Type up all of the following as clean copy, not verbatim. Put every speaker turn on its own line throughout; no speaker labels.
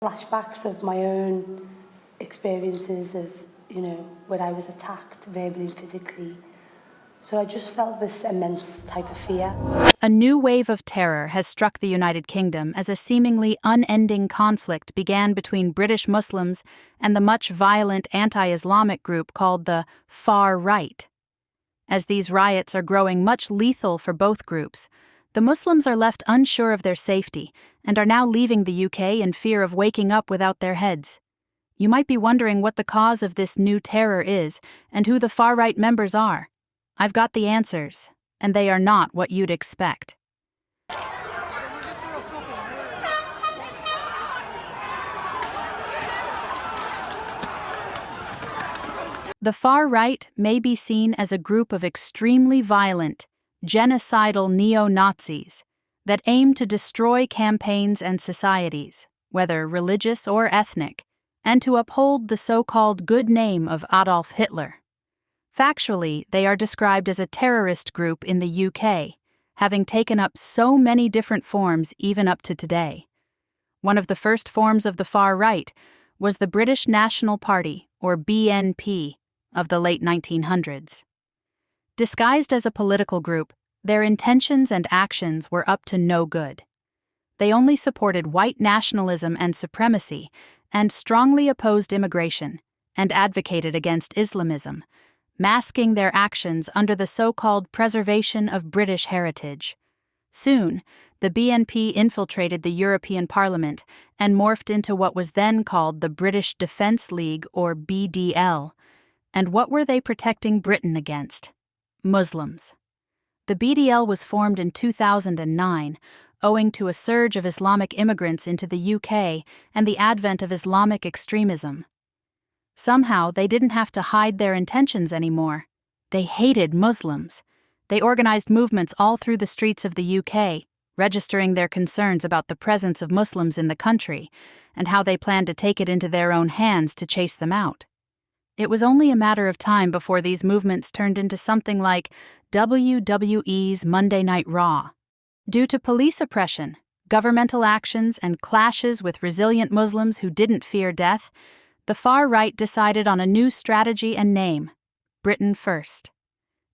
Flashbacks of my own experiences of, when I was attacked verbally and physically. So I just felt this immense type of fear.
A new wave of terror has struck the United Kingdom as a seemingly unending conflict began between British Muslims and the much violent anti-Islamic group called the Far Right. As these riots are growing much lethal for both groups, the Muslims are left unsure of their safety and are now leaving the UK in fear of waking up without their heads. You might be wondering what the cause of this new terror is and who the far-right members are. I've got the answers, and they are not what you'd expect. The far right may be seen as a group of extremely violent, genocidal neo-Nazis that aim to destroy campaigns and societies, whether religious or ethnic, and to uphold the so-called good name of Adolf Hitler. Factually, they are described as a terrorist group in the UK, having taken up so many different forms even up to today. One of the first forms of the far right was the British National Party, or BNP, of the late 1900s. Disguised as a political group, their intentions and actions were up to no good. They only supported white nationalism and supremacy, and strongly opposed immigration, and advocated against Islamism, masking their actions under the so-called preservation of British heritage. Soon, the BNP infiltrated the European Parliament and morphed into what was then called the British Defence League, or BDL. And what were they protecting Britain against? Muslims. The BDL was formed in 2009, owing to a surge of Islamic immigrants into the UK and the advent of Islamic extremism. Somehow, they didn't have to hide their intentions anymore. They hated Muslims. They organized movements all through the streets of the UK, registering their concerns about the presence of Muslims in the country and how they planned to take it into their own hands to chase them out. It was only a matter of time before these movements turned into something like WWE's Monday Night Raw. Due to police oppression, governmental actions, and clashes with resilient Muslims who didn't fear death, the far right decided on a new strategy and name: Britain First.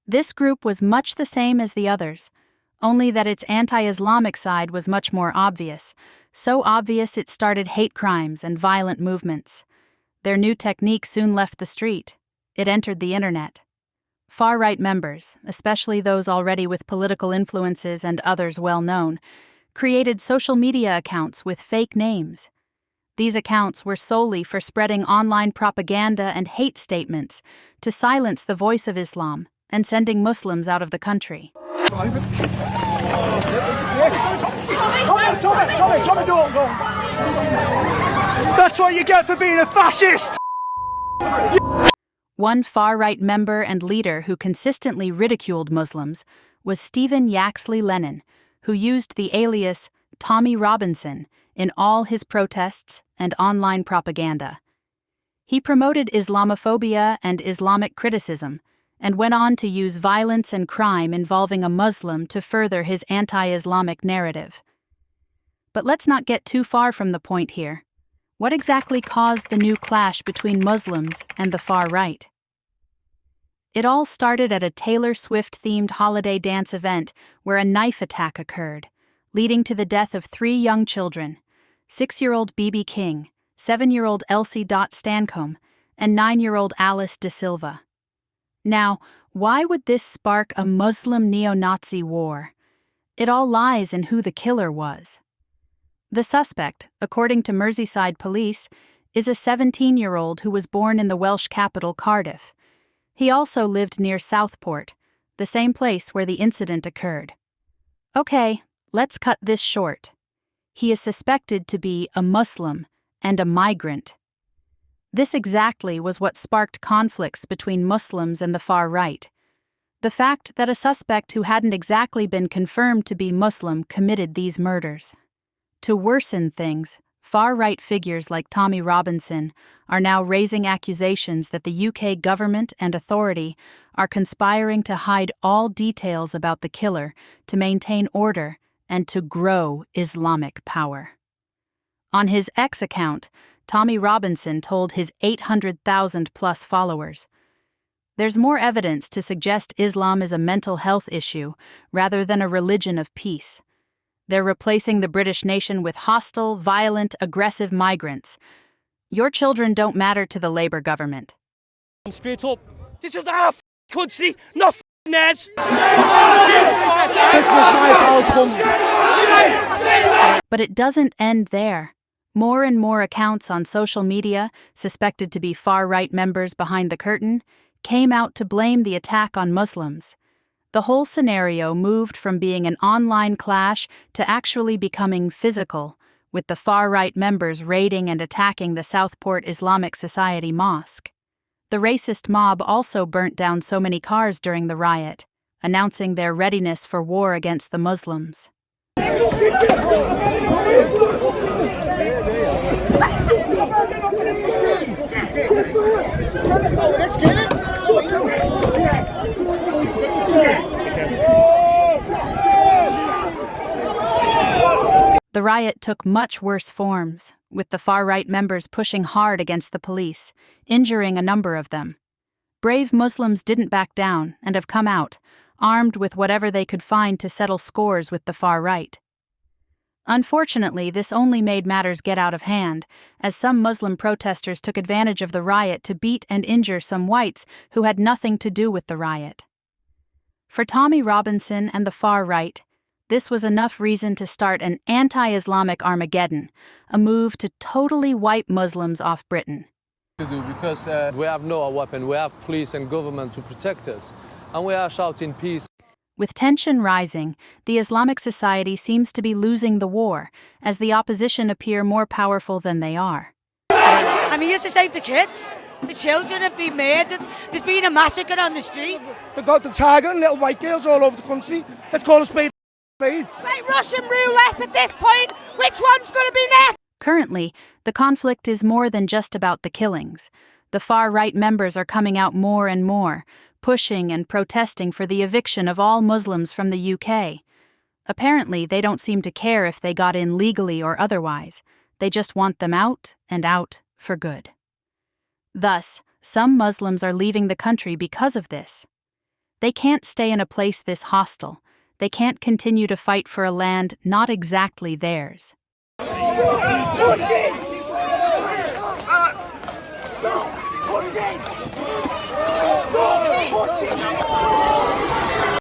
This group was much the same as the others, only that its anti-Islamic side was much more obvious, so obvious it started hate crimes and violent movements. Their new technique soon left the street. It entered the internet. Far-right members, especially those already with political influences and others well-known, created social media accounts with fake names. These accounts were solely for spreading online propaganda and hate statements to silence the voice of Islam and sending Muslims out of the country.
Tommy, don't go. That's what you get for being a fascist!
One far-right member and leader who consistently ridiculed Muslims was Stephen Yaxley Lennon, who used the alias Tommy Robinson in all his protests and online propaganda. He promoted Islamophobia and Islamic criticism, and went on to use violence and crime involving a Muslim to further his anti-Islamic narrative. But let's not get too far from the point here. What exactly caused the new clash between Muslims and the far right? It all started at a Taylor Swift-themed holiday dance event where a knife attack occurred, leading to the death of 3 young children: 6-year-old B.B. King, 7-year-old Elsie Stancombe, and 9-year-old Alice De Silva. Now, why would this spark a Muslim neo-Nazi war? It all lies in who the killer was. The suspect, according to Merseyside police, is a 17-year-old who was born in the Welsh capital Cardiff. He also lived near Southport, the same place where the incident occurred. Okay, let's cut this short. He is suspected to be a Muslim and a migrant. This exactly was what sparked conflicts between Muslims and the far right. The fact that a suspect who hadn't exactly been confirmed to be Muslim committed these murders. To worsen things, far-right figures like Tommy Robinson are now raising accusations that the UK government and authority are conspiring to hide all details about the killer to maintain order and to grow Islamic power. On his X account, Tommy Robinson told his 800,000-plus followers, "There's more evidence to suggest Islam is a mental health issue rather than a religion of peace. They're replacing the British nation with hostile, violent, aggressive migrants. Your children don't matter to the Labour government."
Straight up. This is our country, not theirs.
But it doesn't end there. More and more accounts on social media, suspected to be far-right members behind the curtain, came out to blame the attack on Muslims. The whole scenario moved from being an online clash to actually becoming physical, with the far-right members raiding and attacking the Southport Islamic Society mosque. The racist mob also burnt down so many cars during the riot, announcing their readiness for war against the Muslims. The riot took much worse forms, with the far-right members pushing hard against the police, injuring a number of them. Brave Muslims didn't back down and have come out, armed with whatever they could find to settle scores with the far-right. Unfortunately, this only made matters get out of hand, as some Muslim protesters took advantage of the riot to beat and injure some whites who had nothing to do with the riot. For Tommy Robinson and the far-right, this was enough reason to start an anti-Islamic Armageddon, a move to totally wipe Muslims off Britain.
Because we have no weapon, we have police and government to protect us, and we are shouting peace.
With tension rising, the Islamic Society seems to be losing the war, as the opposition appear more powerful than they are.
I'm here to save the kids. The children have been murdered. There's been a massacre on the street.
They got the targeting little white girls all over the country. Let's call a spade a spade.
It's like Russian roulette at this point. Which one's going to be next?
Currently, the conflict is more than just about the killings. The far-right members are coming out more and more, pushing and protesting for the eviction of all Muslims from the UK. Apparently, they don't seem to care if they got in legally or otherwise. They just want them out and out for good. Thus, some Muslims are leaving the country because of this. They can't stay in a place this hostile. They can't continue to fight for a land not exactly theirs.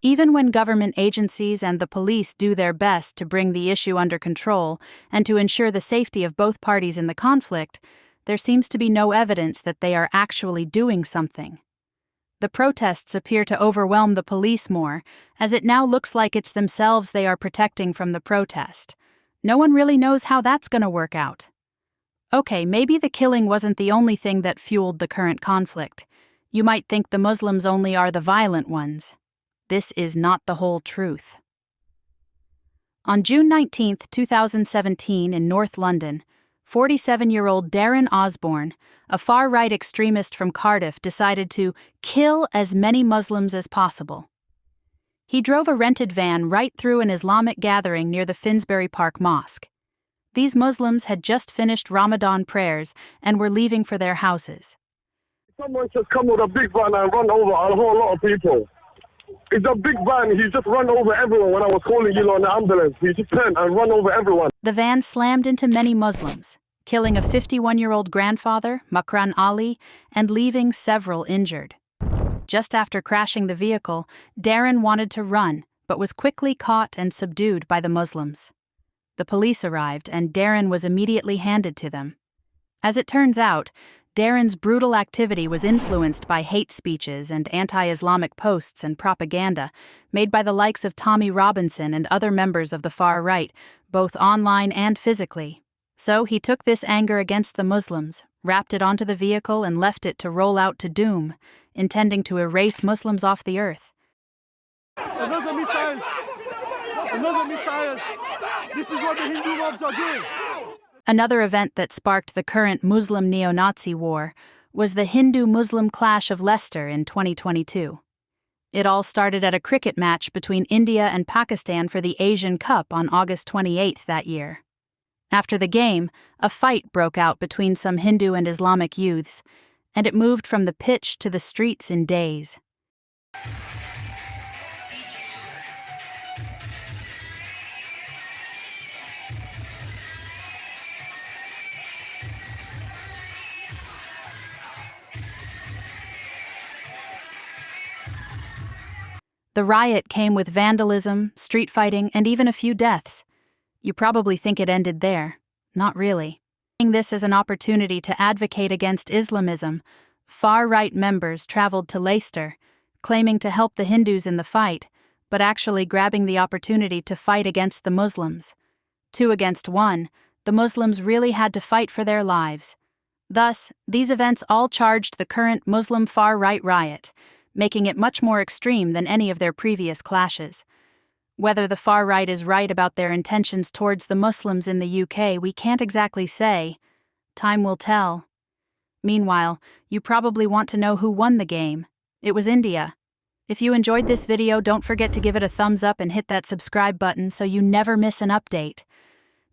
Even when government agencies and the police do their best to bring the issue under control and to ensure the safety of both parties in the conflict, there seems to be no evidence that they are actually doing something. The protests appear to overwhelm the police more, as it now looks like it's themselves they are protecting from the protest. No one really knows how that's going to work out. Okay, maybe the killing wasn't the only thing that fueled the current conflict. You might think the Muslims only are the violent ones. This is not the whole truth. On June 19, 2017, in North London, 47-year-old Darren Osborne, a far-right extremist from Cardiff, decided to kill as many Muslims as possible. He drove a rented van right through an Islamic gathering near the Finsbury Park Mosque. These Muslims had just finished Ramadan prayers and were leaving for their houses.
Someone just come with a big van and run over a whole lot of people. It's a big van, he just run over everyone when I was calling you on the ambulance. He just turned and run over everyone.
The van slammed into many Muslims, killing a 51-year-old grandfather, Makran Ali, and leaving several injured. Just after crashing the vehicle, Darren wanted to run, but was quickly caught and subdued by the Muslims. The police arrived, and Darren was immediately handed to them. As it turns out, Darren's brutal activity was influenced by hate speeches and anti-Islamic posts and propaganda made by the likes of Tommy Robinson and other members of the far right, both online and physically. So he took this anger against the Muslims, wrapped it onto the vehicle, and left it to roll out to doom, intending to erase Muslims off the earth.
Another missile! Another missile! This is what the Hindu mobs are doing!
Another event that sparked the current Muslim neo-Nazi war was the Hindu-Muslim clash of Leicester in 2022. It all started at a cricket match between India and Pakistan for the Asian Cup on August 28 that year. After the game, a fight broke out between some Hindu and Islamic youths, and it moved from the pitch to the streets in days. The riot came with vandalism, street fighting, and even a few deaths. You probably think it ended there. Not really. Seeing this as an opportunity to advocate against Islamism, far-right members traveled to Leicester, claiming to help the Hindus in the fight, but actually grabbing the opportunity to fight against the Muslims. 2 against 1, the Muslims really had to fight for their lives. Thus, these events all charged the current Muslim far-right riot, making it much more extreme than any of their previous clashes. Whether the far right is right about their intentions towards the Muslims in the UK, we can't exactly say. Time will tell. Meanwhile, you probably want to know who won the game. It was India. If you enjoyed this video, don't forget to give it a thumbs up and hit that subscribe button so you never miss an update.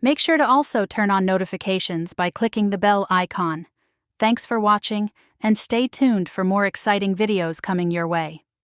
Make sure to also turn on notifications by clicking the bell icon. Thanks for watching, and stay tuned for more exciting videos coming your way.